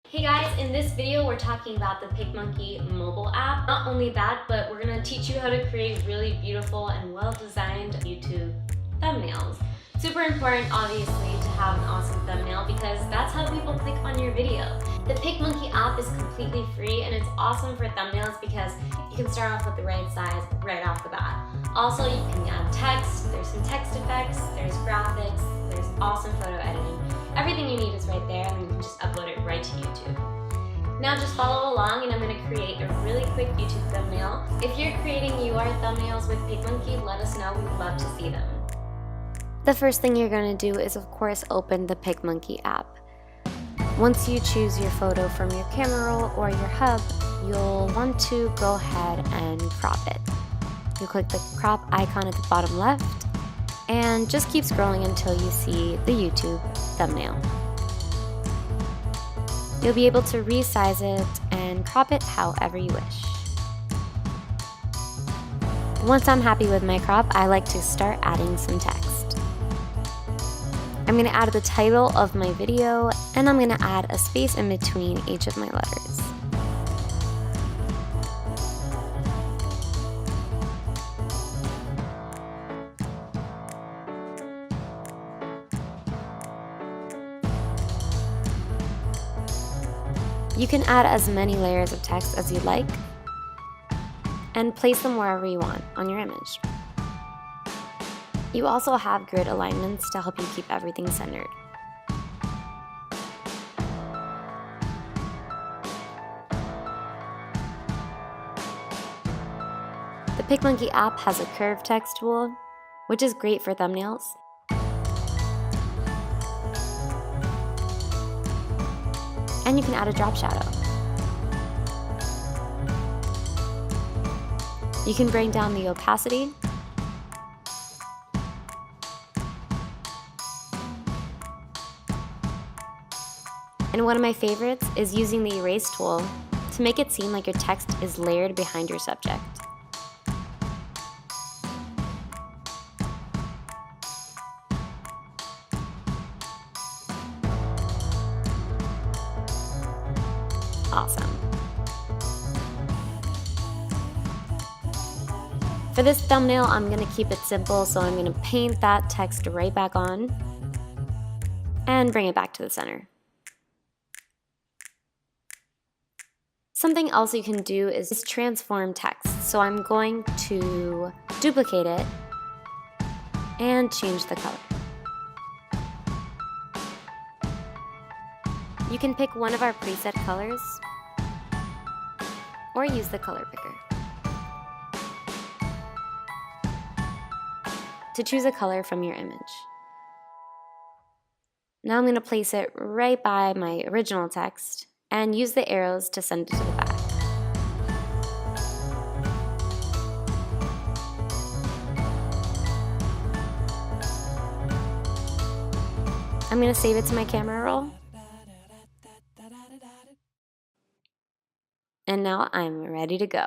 Hey guys, in this video we're talking about the PicMonkey mobile app. Not only that, but we're going to teach you how to create really beautiful and well-designed YouTube thumbnails. Super important, obviously, to have an awesome thumbnail because that's how people click on your video. The PicMonkey app is completely free and it's awesome for thumbnails because you can start off with the right size right off the bat. Also, you can add text, there's some text effects, there's graphics, there's awesome photo editing. Everything you need is right there and you can just upload it right to YouTube. Now just follow along and I'm going to create a really quick YouTube thumbnail. If you're creating your thumbnails with PicMonkey, let us know, we'd love to see them. The first thing you're going to do is of course open the PicMonkey app. Once you choose your photo from your camera roll or your hub, you'll want to go ahead and crop it. You click the crop icon at the bottom left and just keep scrolling until you see the YouTube thumbnail. You'll be able to resize it and crop it however you wish. Once I'm happy with my crop, I like to start adding some text. I'm going to add the title of my video and I'm going to add a space in between each of my letters. You can add as many layers of text as you'd like and place them wherever you want on your image. You also have grid alignments to help you keep everything centered. The PicMonkey app has a curved text tool, which is great for thumbnails. And you can add a drop shadow. You can bring down the opacity. And one of my favorites is using the erase tool to make it seem like your text is layered behind your subject. Awesome. For this thumbnail, I'm going to keep it simple, so I'm going to paint that text right back on and bring it back to the center. Something else you can do is transform text. So I'm going to duplicate it and change the color. You can pick one of our preset colors or use the color picker. To choose a color from your image. Now I'm going to place it right by my original text and use the arrows to send it to the back. I'm going to save it to my camera roll. And now I'm ready to go.